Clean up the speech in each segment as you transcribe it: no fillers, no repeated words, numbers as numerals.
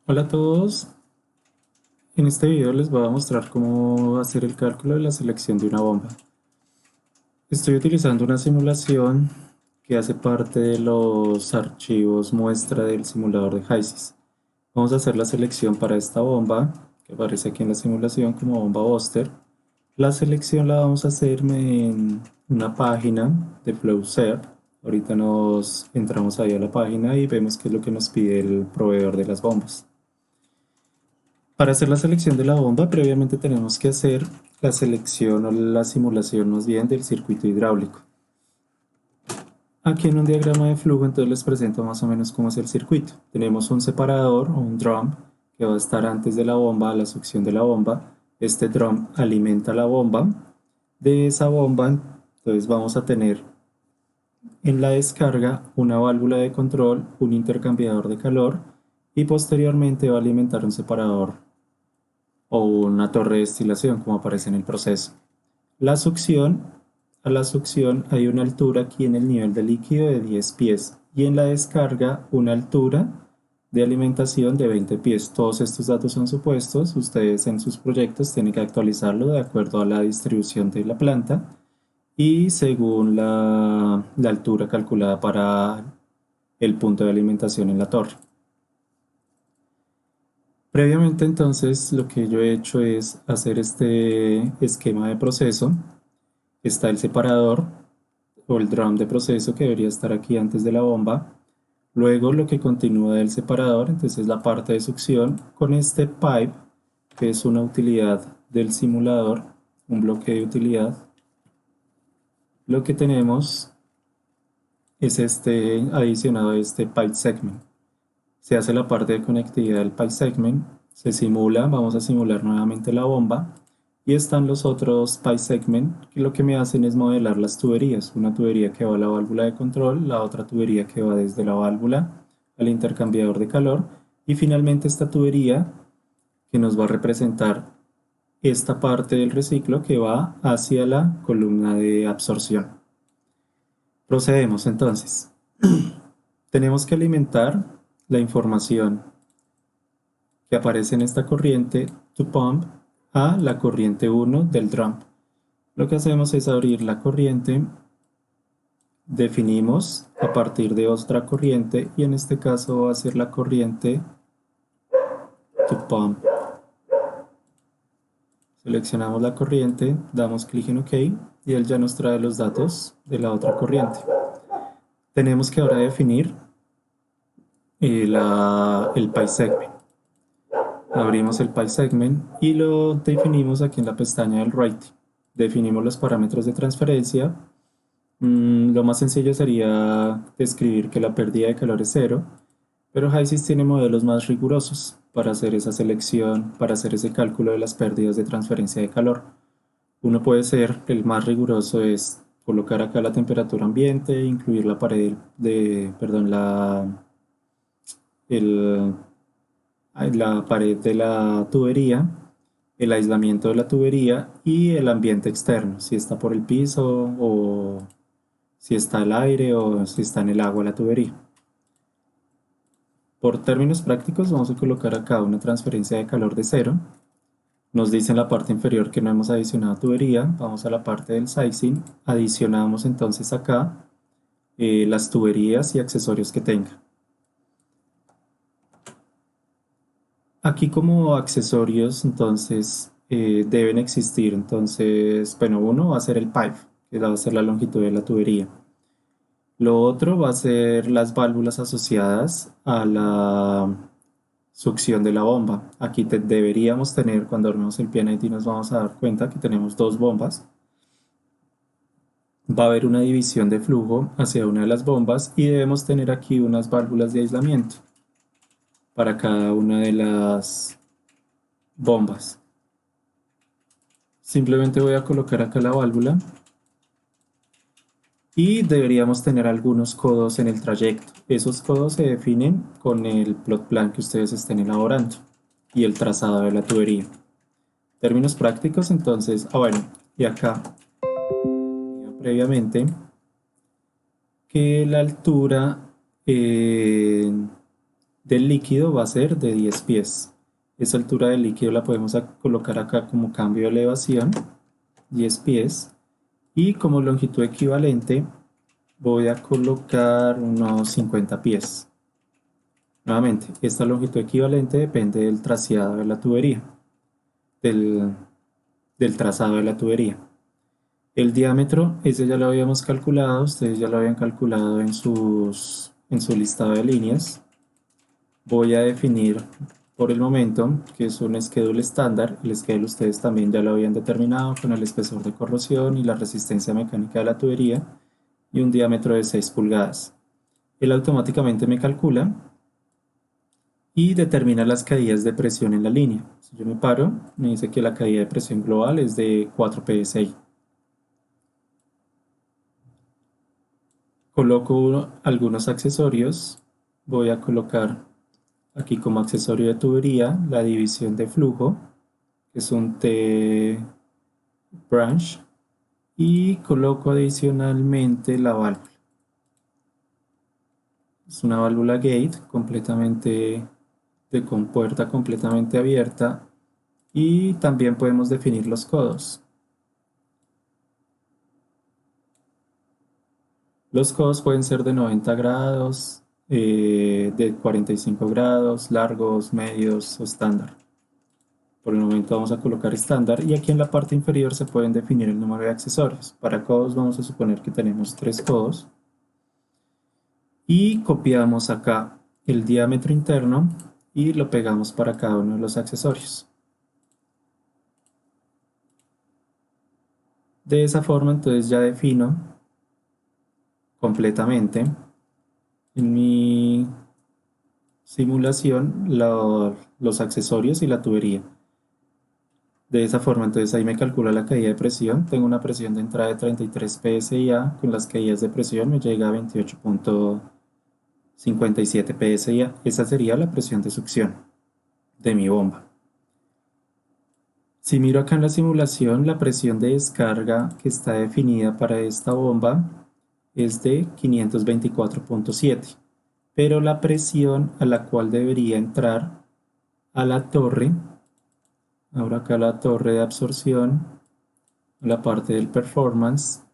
Hola a todos, en este video les voy a mostrar cómo hacer el cálculo de la selección de una bomba. Estoy utilizando una simulación que hace parte de los archivos muestra del simulador de HYSYS. Vamos a hacer la selección para esta bomba, que aparece aquí en la simulación como bomba Buster. La selección la vamos a hacer en una página de Flowserve. Ahorita nos entramos ahí a la página y vemos qué es lo que nos pide el proveedor de las bombas. Para hacer la selección de la bomba, previamente tenemos que hacer la selección o la simulación más bien del circuito hidráulico. Aquí en un diagrama de flujo entonces les presento más o menos cómo es el circuito. Tenemos un separador o un drum que va a estar antes de la bomba, a la succión de la bomba. Este drum alimenta la bomba. De esa bomba entonces vamos a tener en la descarga una válvula de control, un intercambiador de calor y posteriormente va a alimentar un separador o una torre de destilación, como aparece en el proceso. La succión, a la succión hay una altura aquí en el nivel de líquido de 10 pies y en la descarga una altura de alimentación de 20 pies. Todos estos datos son supuestos, ustedes en sus proyectos tienen que actualizarlo de acuerdo a la distribución de la planta y según la altura calculada para el punto de alimentación en la torre. Previamente entonces lo que yo he hecho es hacer este esquema de proceso. Está el separador o el drum de proceso que debería estar aquí antes de la bomba. Luego lo que continúa del separador, entonces la parte de succión con este pipe, que es una utilidad del simulador, un bloque de utilidad. Lo que tenemos es este adicionado a este pipe segment. Se hace la parte de conectividad del pipe segment, se simula, vamos a simular nuevamente la bomba y están los otros pipe segment que lo que me hacen es modelar las tuberías, una tubería que va a la válvula de control, la otra tubería que va desde la válvula al intercambiador de calor y finalmente esta tubería que nos va a representar esta parte del reciclo que va hacia la columna de absorción. Procedemos entonces. Tenemos que alimentar la información que aparece en esta corriente to pump a la corriente 1 del drum. Lo que hacemos es abrir la corriente, definimos a partir de otra corriente y en este caso va a ser la corriente to pump. Seleccionamos la corriente, damos clic en OK y él ya nos trae los datos de la otra corriente. Tenemos que ahora definir el pipe segment. Abrimos el pipe segment y lo definimos aquí en la pestaña del writing. Definimos los parámetros de transferencia. Lo más sencillo sería describir que la pérdida de calor es cero, pero HYSYS tiene modelos más rigurosos para hacer esa selección, para hacer ese cálculo de las pérdidas de transferencia de calor. Uno puede ser, el más riguroso es colocar acá la temperatura ambiente, incluir la pared perdón, el, la pared de la tubería, el aislamiento de la tubería y el ambiente externo, si está por el piso o si está al aire o si está en el agua la tubería. Por términos prácticos vamos a colocar acá una transferencia de calor de cero. Nos dice en la parte inferior que no hemos adicionado tubería. Vamos a la parte del sizing. Adicionamos entonces acá las tuberías y accesorios que tenga. Aquí como accesorios entonces deben existir. Entonces, bueno, uno va a ser el pipe, que va a ser la longitud de la tubería. Lo otro va a ser las válvulas asociadas a la succión de la bomba. Aquí deberíamos tener, cuando armemos el PNID nos vamos a dar cuenta que tenemos dos bombas. Va a haber una división de flujo hacia una de las bombas y debemos tener aquí unas válvulas de aislamiento para cada una de las bombas. Simplemente voy a colocar acá la válvula y deberíamos tener algunos codos en el trayecto. Esos codos se definen con el plot plan que ustedes estén elaborando y el trazado de la tubería. Términos prácticos, entonces, bueno, y acá previamente que la altura del líquido va a ser de 10 pies. Esa altura del líquido la podemos colocar acá como cambio de elevación, 10 pies. Y como longitud equivalente voy a colocar unos 50 pies. Nuevamente, esta longitud equivalente depende del traseado de la tubería, del, del trazado de la tubería. El diámetro, ese ya lo habíamos calculado, ustedes ya lo habían calculado en su listado de líneas. Voy a definir por el momento que es un schedule estándar. El schedule ustedes también ya lo habían determinado con el espesor de corrosión y la resistencia mecánica de la tubería y un diámetro de 6 pulgadas. Él automáticamente me calcula y determina las caídas de presión en la línea. Si yo me paro, me dice que la caída de presión global es de 4 psi. Coloco algunos accesorios. Voy a colocar aquí como accesorio de tubería la división de flujo, que es un T-branch, y coloco adicionalmente la válvula. Es una válvula gate completamente de compuerta completamente abierta y también podemos definir los codos. Los codos pueden ser de 90 grados, de 45 grados, largos, medios o estándar. Por el momento vamos a colocar estándar y aquí en la parte inferior se pueden definir el número de accesorios. Para codos vamos a suponer que tenemos 3 codos y copiamos acá el diámetro interno y lo pegamos para cada uno de los accesorios. De esa forma entonces ya defino completamente en mi simulación los accesorios y la tubería. De esa forma entonces ahí me calcula la caída de presión. Tengo una presión de entrada de 33 psia, con las caídas de presión me llega a 28.57 psia. Esa sería la presión de succión de mi bomba. Si miro acá en la simulación, la presión de descarga que está definida para esta bomba es de 524.7, pero la presión a la cual debería entrar a la torre, ahora acá la torre de absorción, a la parte del performance,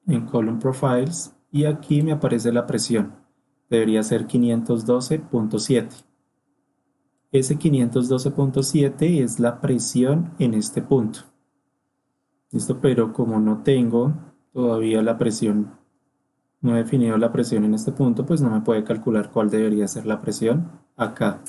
en column profiles, y aquí me aparece la presión, debería ser 512.7. Ese 512.7 es la presión en este punto. Listo, pero como no tengo todavía la presión, no he definido la presión en este punto, pues no me puede calcular cuál debería ser la presión acá,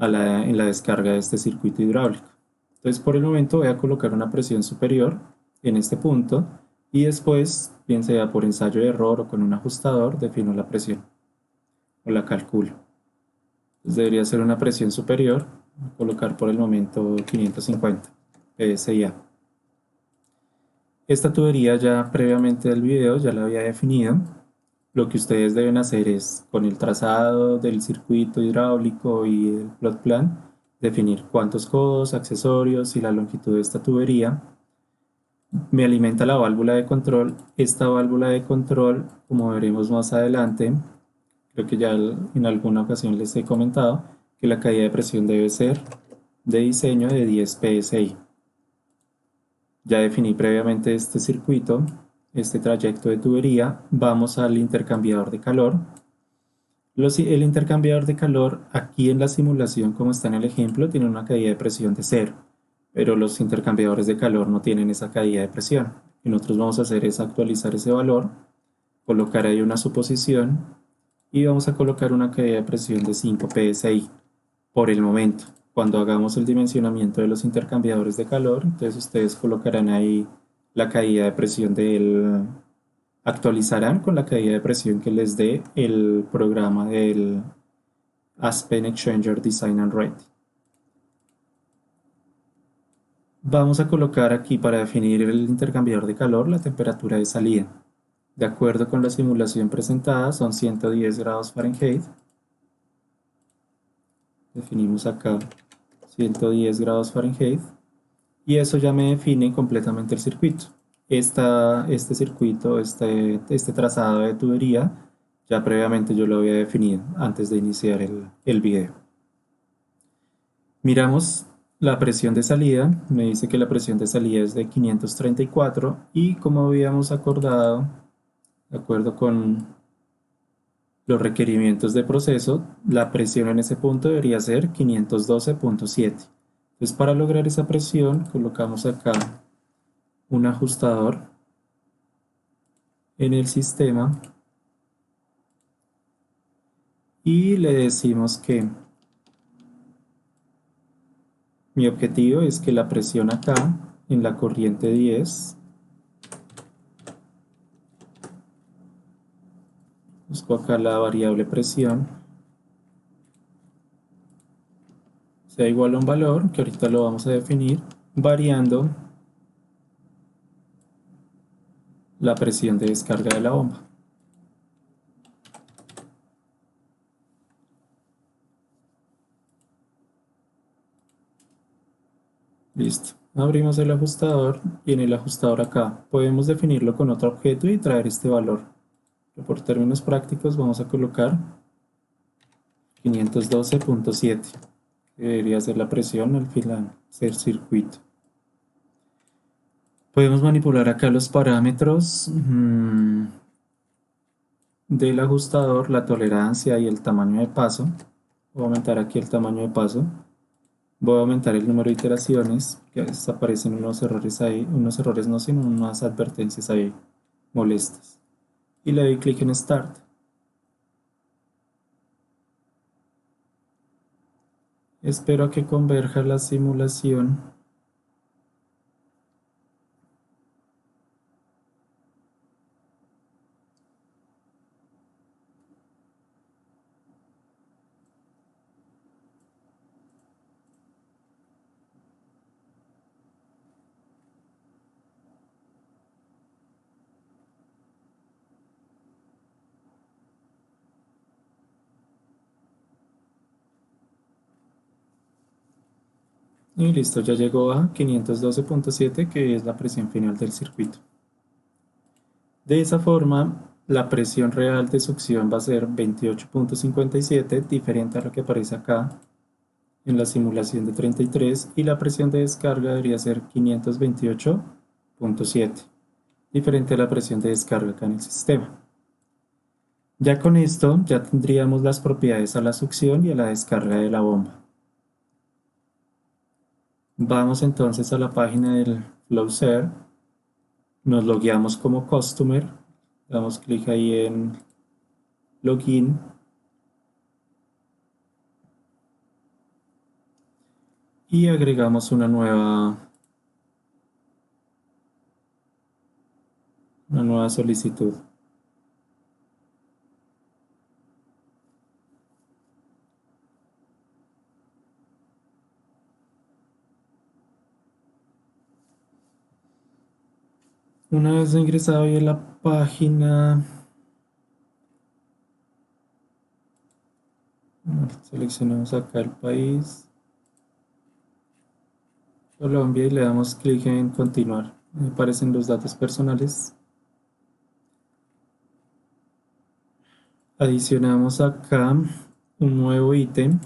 en la descarga de este circuito hidráulico. Entonces por el momento voy a colocar una presión superior en este punto y después, bien sea por ensayo de error o con un ajustador, defino la presión o la calculo. Entonces debería ser una presión superior, voy a colocar por el momento 550 PSI. Esta tubería ya previamente del video ya la había definido. Lo que ustedes deben hacer es, con el trazado del circuito hidráulico y el plot plan, definir cuántos codos, accesorios y la longitud de esta tubería. Me alimenta la válvula de control. Esta válvula de control, como veremos más adelante, creo que ya en alguna ocasión les he comentado que la caída de presión debe ser de diseño de 10 psi. Ya definí previamente este circuito, este trayecto de tubería. Vamos al intercambiador de calor. El intercambiador de calor aquí en la simulación, como está en el ejemplo, tiene una caída de presión de 0, pero los intercambiadores de calor no tienen esa caída de presión. Lo que nosotros vamos a hacer es actualizar ese valor, colocar ahí una suposición y vamos a colocar una caída de presión de 5 psi por el momento. Cuando hagamos el dimensionamiento de los intercambiadores de calor, entonces ustedes colocarán ahí la caída de presión actualizarán con la caída de presión que les dé el programa del Aspen Exchanger Design and Rate. Vamos a colocar aquí para definir el intercambiador de calor la temperatura de salida. De acuerdo con la simulación presentada, son 110 grados Fahrenheit. Definimos acá 110 grados Fahrenheit y eso ya me define completamente el circuito. Este circuito, este trazado de tubería Ya previamente yo lo había definido antes de iniciar el video. Miramos la presión de salida, me dice que la presión de salida es de 534 y como habíamos acordado, de acuerdo con los requerimientos de proceso, la presión en ese punto debería ser 512.7. Entonces para lograr esa presión colocamos acá un ajustador en el sistema y le decimos que mi objetivo es que la presión acá en la corriente 10, busco acá la variable presión, sea igual a un valor que ahorita lo vamos a definir variando la presión de descarga de la bomba. Listo. Abrimos el ajustador y en el ajustador acá podemos definirlo con otro objeto y traer este valor. Pero por términos prácticos vamos a colocar 512.7, que debería ser la presión al final del circuito. Podemos manipular acá los parámetros del ajustador, la tolerancia y el tamaño de paso. Voy a aumentar aquí el tamaño de paso. Voy a aumentar el número de iteraciones, que a veces aparecen unos errores ahí, unos errores no, sino unas advertencias ahí molestas. Y le doy clic en Start. Espero a que converja la simulación. Y listo, ya llegó a 512.7, que es la presión final del circuito. De esa forma, la presión real de succión va a ser 28.57, diferente a lo que aparece acá en la simulación de 33, y la presión de descarga debería ser 528.7, diferente a la presión de descarga acá en el sistema. Ya con esto, ya tendríamos las propiedades a la succión y a la descarga de la bomba. Vamos entonces a la página del Flowserve, nos logueamos como Customer, damos clic ahí en Login y agregamos una nueva solicitud. Una vez ingresado ahí a la página, seleccionamos acá el país, Colombia, y le damos clic en continuar. Me aparecen los datos personales. Adicionamos acá un nuevo ítem.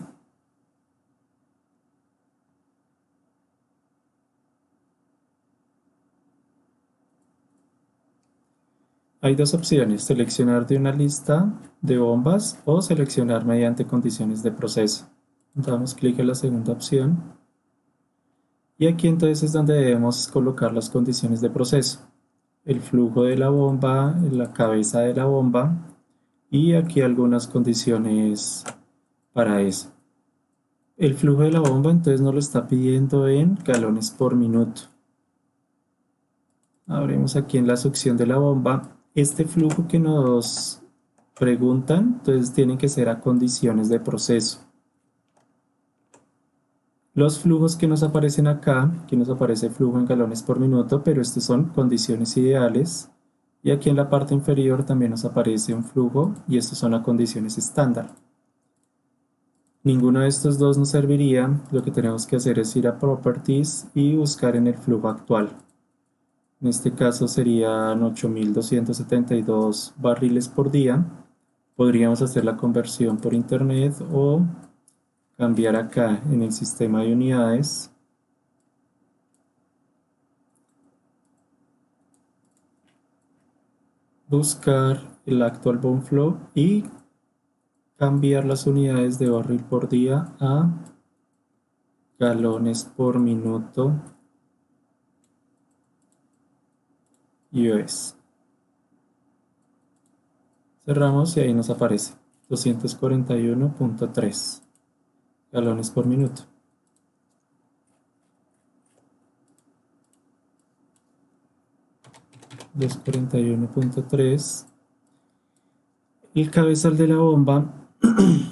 Hay dos opciones: seleccionar de una lista de bombas o seleccionar mediante condiciones de proceso. Damos clic en la segunda opción y aquí entonces es donde debemos colocar las condiciones de proceso: el flujo de la bomba, la cabeza de la bomba y aquí algunas condiciones para eso. El flujo de la bomba entonces nos lo está pidiendo en galones por minuto. Abrimos aquí en la succión de la bomba. Este flujo que nos preguntan, entonces tienen que ser a condiciones de proceso. Los flujos que nos aparecen acá, aquí nos aparece flujo en galones por minuto, pero estos son condiciones ideales. Y aquí en la parte inferior también nos aparece un flujo y estos son a condiciones estándar. Ninguno de estos dos nos serviría. Lo que tenemos que hacer es ir a Properties y buscar en el flujo actual. En este caso serían 8.272 barriles por día Podríamos hacer la conversión por internet o cambiar acá en el sistema de unidades. Buscar el actual bone flow y cambiar las unidades de barril por día a galones por minuto US. Cerramos y ahí nos aparece 241.3 galones por minuto. $241.3. El cabezal de la bomba, entonces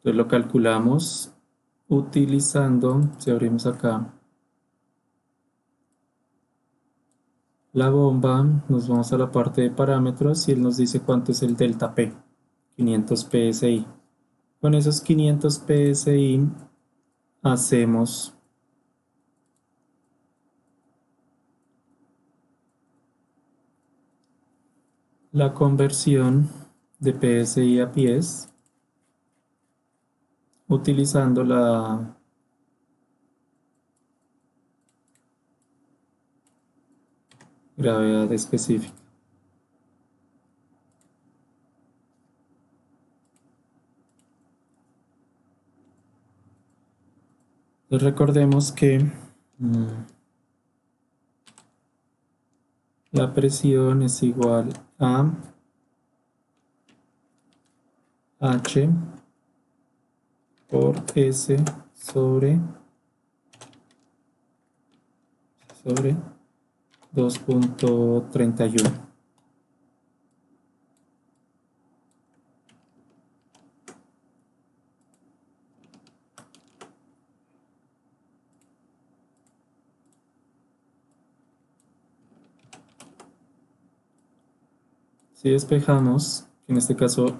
lo calculamos utilizando, si abrimos acá la bomba, nos vamos a la parte de parámetros y él nos dice cuánto es el delta P, 500 PSI. Con esos 500 PSI hacemos la conversión de PSI a pies utilizando la gravedad específica. Entonces recordemos que la presión es igual a H por S sobre 2.31. Si despejamos, en este caso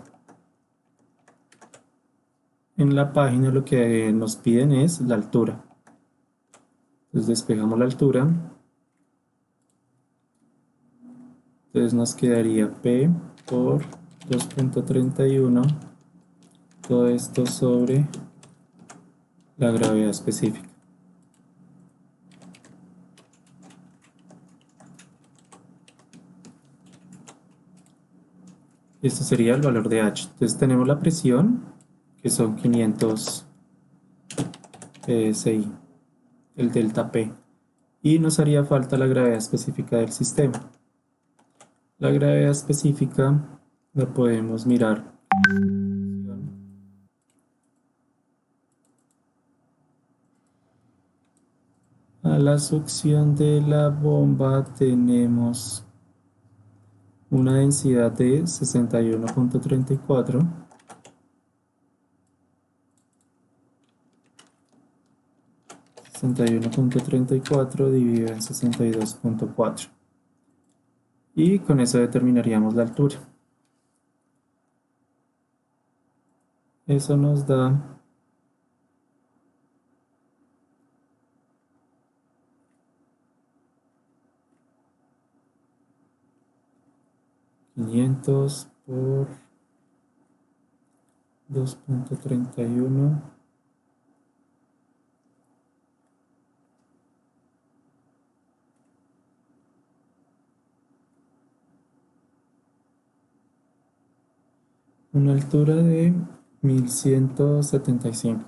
en la página lo que nos piden es la altura. Entonces despejamos la altura. Entonces nos quedaría P por 2.31, todo esto sobre la gravedad específica. Esto sería el valor de H. Entonces tenemos la presión, que son 500 PSI, el delta P. Y nos haría falta la gravedad específica del sistema. La gravedad específica la podemos mirar. A la succión de la bomba tenemos una densidad de 61.34. 61.34 dividido en 62.4. Y con eso determinaríamos la altura. Eso nos da 500 por 2.31 una altura de 1175.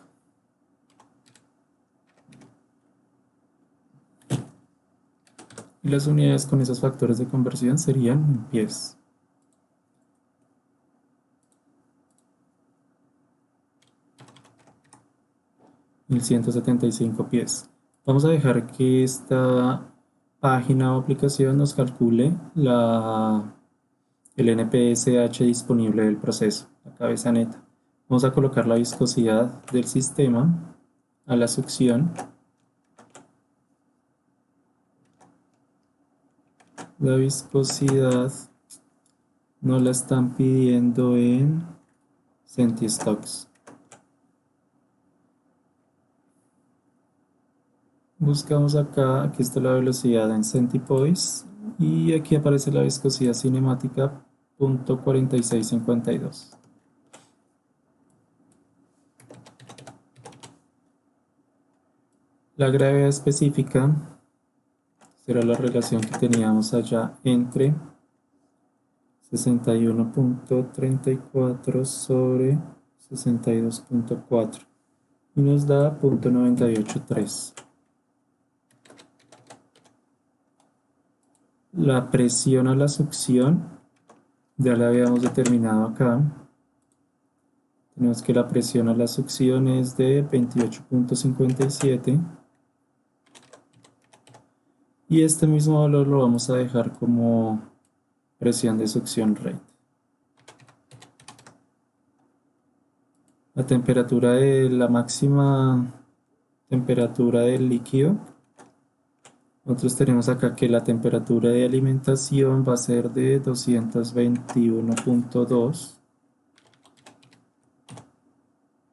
Y las unidades con esos factores de conversión serían en pies. $1.175 Vamos a dejar que esta página o aplicación nos calcule el NPSH disponible del proceso, la cabeza neta. Vamos a colocar la viscosidad del sistema a la succión. La viscosidad nos la están pidiendo en centistocks. Buscamos acá, aquí está la velocidad en centipoise y aquí aparece la viscosidad cinemática 0.4652. La gravedad específica será la relación que teníamos allá entre 61.34 sobre 62.4 y nos da 0.983. La presión a la succión ya la habíamos determinado acá. Tenemos que la presión a la succión es de 28.57 y este mismo valor lo vamos a dejar como presión de succión rate. La temperatura de la máxima temperatura del líquido, nosotros tenemos acá que la temperatura de alimentación va a ser de 221.2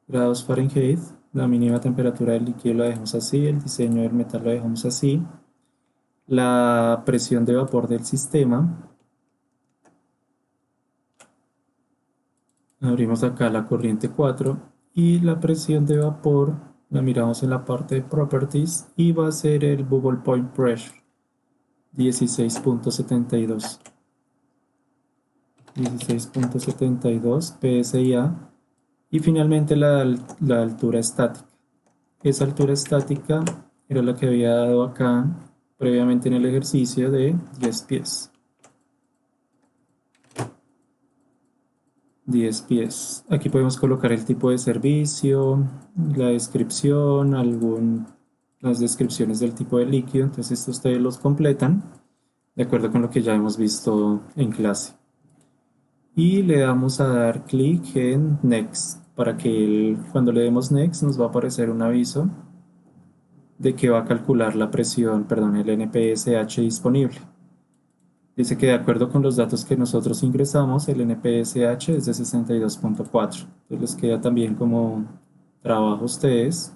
grados Fahrenheit. La mínima temperatura del líquido la dejamos así, el diseño del metal lo dejamos así. La presión de vapor del sistema, abrimos acá la corriente 4 y la presión de vapor la miramos en la parte de Properties y va a ser el Bubble Point Pressure 16.72 PSI. Y finalmente la altura estática. Esa altura estática era la que había dado acá previamente en el ejercicio de 10 pies. 10 pies. Aquí podemos colocar el tipo de servicio, la descripción, las descripciones del tipo de líquido. Entonces esto ustedes los completan de acuerdo con lo que ya hemos visto en clase. Y le damos a dar clic en Next para que cuando le demos Next nos va a aparecer un aviso de que va a calcular la presión, perdón, el NPSH disponible. Dice que de acuerdo con los datos que nosotros ingresamos, el NPSH es de 62.4. Entonces les queda también como trabajo a ustedes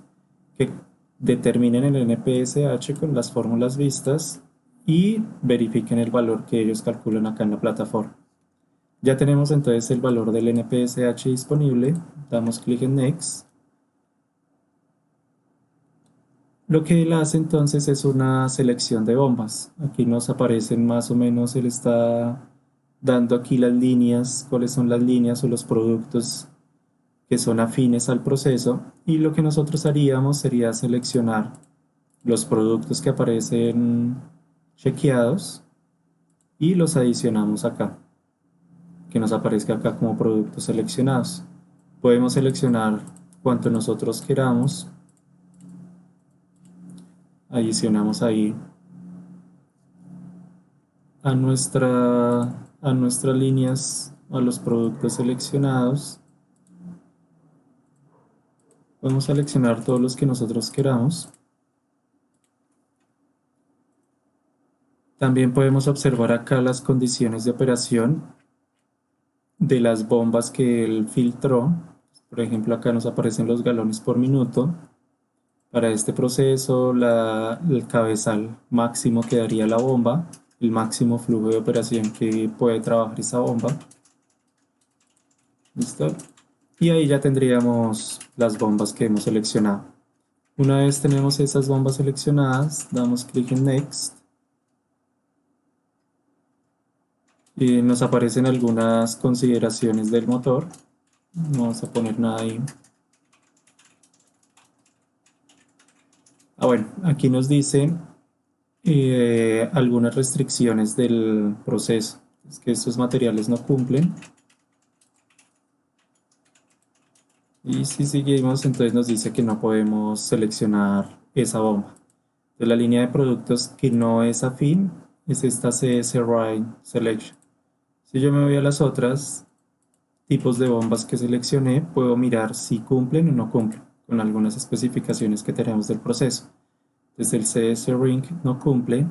que determinen el NPSH con las fórmulas vistas y verifiquen el valor que ellos calculan acá en la plataforma. Ya tenemos entonces el valor del NPSH disponible, damos clic en Next. Lo que él hace entonces es una selección de bombas. Aquí nos aparecen más o menos, él está dando aquí las líneas, cuáles son las líneas o los productos que son afines al proceso. Y lo que nosotros haríamos sería seleccionar los productos que aparecen chequeados y los adicionamos acá, que nos aparezca acá como productos seleccionados. Podemos seleccionar cuanto nosotros queramos. Adicionamos ahí a nuestras líneas, a los productos seleccionados. Podemos seleccionar todos los que nosotros queramos. También podemos observar acá las condiciones de operación de las bombas que él filtró. Por ejemplo, acá nos aparecen los galones por minuto. Para este proceso, el cabezal máximo que daría la bomba, el máximo flujo de operación que puede trabajar esa bomba. ¿Listo? Y ahí ya tendríamos las bombas que hemos seleccionado. Una vez tenemos esas bombas seleccionadas, damos clic en Next. Y nos aparecen algunas consideraciones del motor. No vamos a poner nada ahí. Bueno, aquí nos dice algunas restricciones del proceso. Es que estos materiales no cumplen. Y si seguimos, entonces nos dice que no podemos seleccionar esa bomba. De la línea de productos que no es afín es esta CS Ride Selection. Si yo me voy a las otras tipos de bombas que seleccioné, puedo mirar si cumplen o no cumplen con algunas especificaciones que tenemos del proceso. Entonces el CS Ring no cumple,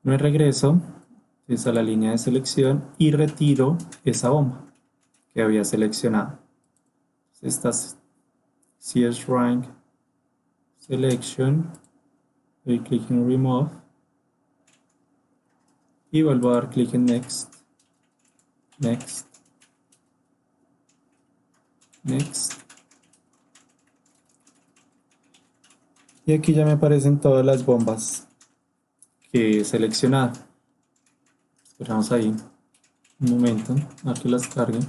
me regreso a la línea de selección y retiro esa bomba que había seleccionado. Esta CS Rank Selection, doy clic en Remove y vuelvo a dar clic en Next. next, next. Y aquí ya me aparecen todas las bombas que he seleccionado. Esperamos ahí un momento a que las cargue.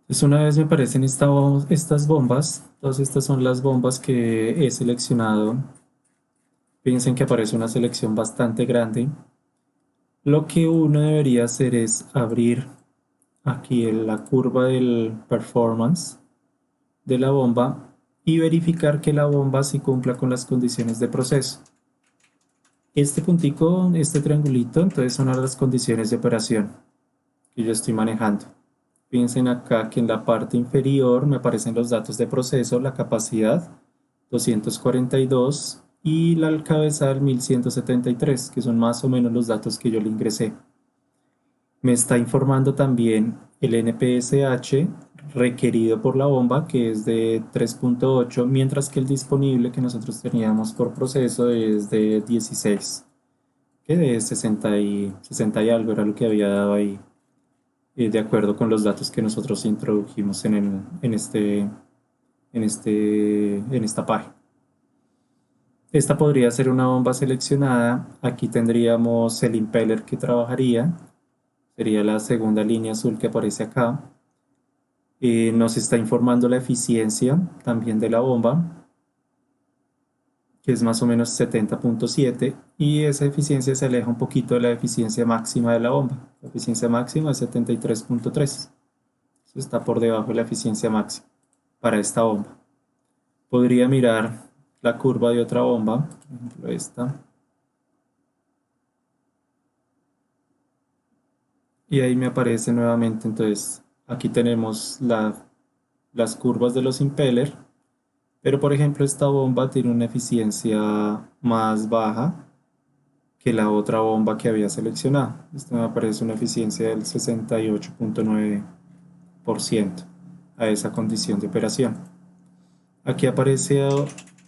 Entonces una vez me aparecen estas bombas, todas estas son las bombas que he seleccionado. Piensen que aparece una selección bastante grande. Lo que uno debería hacer es abrir aquí en la curva del performance de la bomba y verificar que la bomba sí cumpla con las condiciones de proceso. Este puntico, este triangulito, entonces son las condiciones de operación que yo estoy manejando. Piensen acá que en la parte inferior me aparecen los datos de proceso, la capacidad 242 y la cabezal 1173, que son más o menos los datos que yo le ingresé. Me está informando también el NPSH requerido por la bomba, que es de 3.8, mientras que el disponible que nosotros teníamos por proceso es de 16, que de 60 y algo era lo que había dado ahí, de acuerdo con los datos que nosotros introdujimos en esta página. Esta podría ser una bomba seleccionada. Aquí tendríamos el impeller que trabajaría. Sería la segunda línea azul que aparece acá. Nos está informando la eficiencia también de la bomba, que es más o menos 70.7, y esa eficiencia se aleja un poquito de la eficiencia máxima de la bomba. La eficiencia máxima es 73.3. Eso está por debajo de la eficiencia máxima para esta bomba. Podría mirar la curva de otra bomba, por ejemplo esta. Y ahí me aparece nuevamente, entonces aquí tenemos las curvas de los impeller, pero por ejemplo esta bomba tiene una eficiencia más baja que la otra bomba que había seleccionado. Esta me aparece una eficiencia del 68.9% a esa condición de operación. Aquí aparece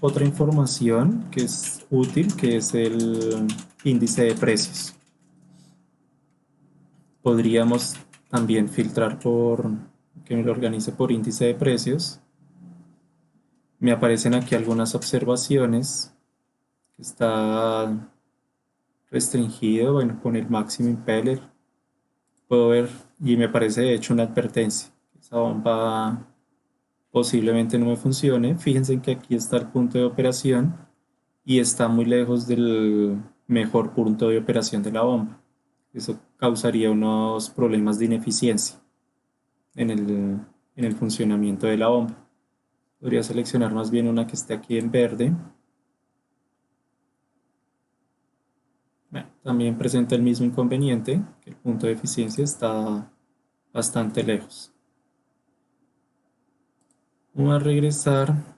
otra información que es útil, que es el índice de precios. Podríamos también filtrar que me lo organice por índice de precios. Me aparecen aquí algunas observaciones que está restringido, bueno, con el máximo impeller. Puedo ver y me aparece de hecho una advertencia. Esa bomba posiblemente no me funcione. Fíjense en que aquí está el punto de operación y está muy lejos del mejor punto de operación de la bomba. Eso causaría unos problemas de ineficiencia en el funcionamiento de la bomba. Podría seleccionar más bien una que esté aquí en verde. Bueno, también presenta el mismo inconveniente, que el punto de eficiencia está bastante lejos. Vamos a regresar.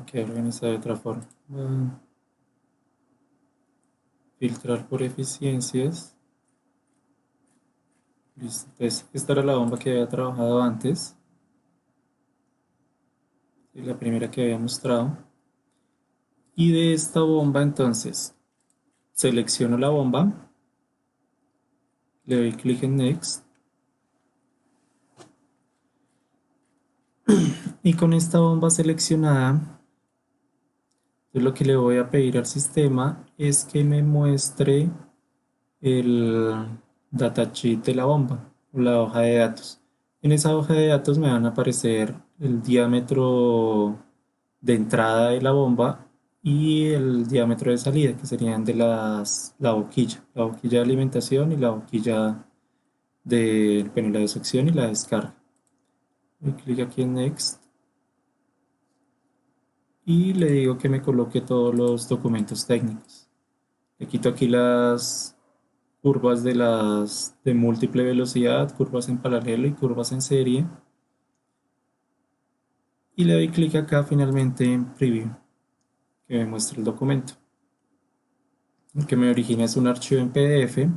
Que organizar de otra forma. Voy a filtrar por eficiencias. Listo. Entonces, esta era la bomba que había trabajado antes. La primera que había mostrado. Y de esta bomba, entonces, selecciono la bomba. Le doy clic en Next. Y con esta bomba seleccionada, lo que le voy a pedir al sistema es que me muestre el datasheet de la bomba, o la hoja de datos. En esa hoja de datos me van a aparecer el diámetro de entrada de la bomba y el diámetro de salida, que serían de la boquilla de alimentación y la boquilla bueno, la de succión y la descarga. Doy clic aquí en Next y le digo que me coloque todos los documentos técnicos. Le quito aquí las curvas de múltiple velocidad, curvas en paralelo y curvas en serie. Y le doy clic acá finalmente en Preview, que me muestra el documento. El que me origina es un archivo en PDF. En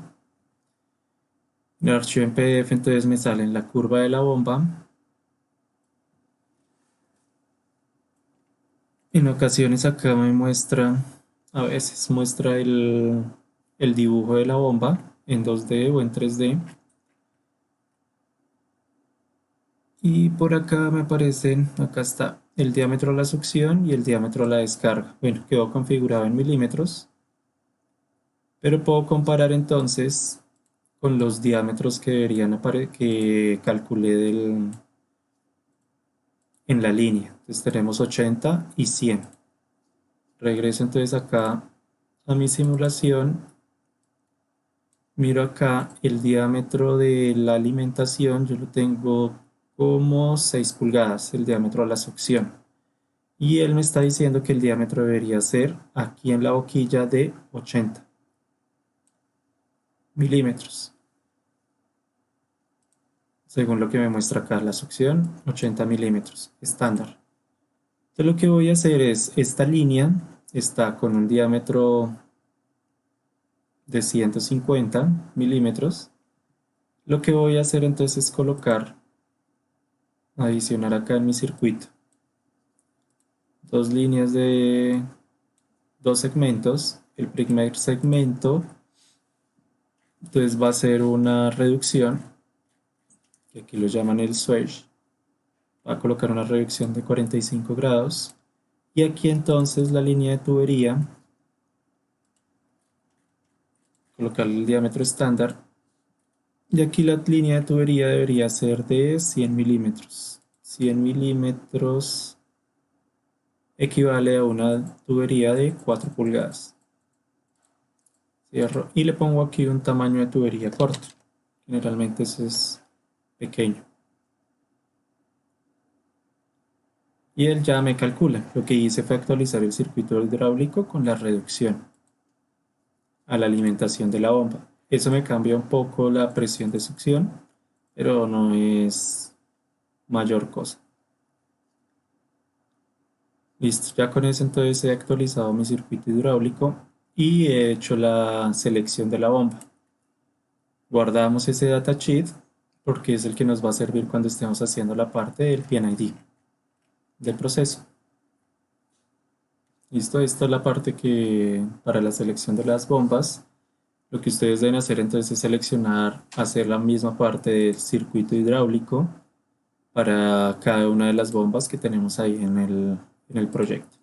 el archivo en PDF entonces me sale en la curva de la bomba. En ocasiones acá me muestra, a veces muestra el dibujo de la bomba en 2D o en 3D. Y por acá me aparecen, acá está el diámetro de la succión y el diámetro de la descarga. Bueno, quedó configurado en milímetros, pero puedo comparar entonces con los diámetros que que calculé en la línea. Entonces tenemos 80 y 100. Regreso entonces acá a mi simulación. Miro acá el diámetro de la alimentación, yo lo tengo como 6 pulgadas, el diámetro de la succión. Y él me está diciendo que el diámetro debería ser aquí en la boquilla de 80 milímetros. Según lo que me muestra acá la succión, 80 milímetros, estándar. Entonces lo que voy a hacer es, esta línea está con un diámetro de 150 milímetros. Lo que voy a hacer entonces es adicionar acá en mi circuito, dos líneas de dos segmentos. El primer segmento entonces va a ser una reducción, que aquí lo llaman el switch. Va a colocar una reducción de 45 grados. Y aquí entonces la línea de tubería, colocar el diámetro estándar. Y aquí la línea de tubería debería ser de 100 milímetros. 100 milímetros equivale a una tubería de 4 pulgadas. Cierro y le pongo aquí un tamaño de tubería corto. Generalmente eso es pequeño. Y él ya me calcula. Lo que hice fue actualizar el circuito hidráulico con la reducción a la alimentación de la bomba. Eso me cambia un poco la presión de succión, pero no es mayor cosa. Listo, ya con eso entonces he actualizado mi circuito hidráulico y he hecho la selección de la bomba. Guardamos ese datasheet porque es el que nos va a servir cuando estemos haciendo la parte del PNID del proceso. Listo, esta es la parte que para la selección de las bombas. Lo que ustedes deben hacer entonces es seleccionar, hacer la misma parte del circuito hidráulico para cada una de las bombas que tenemos ahí en el proyecto.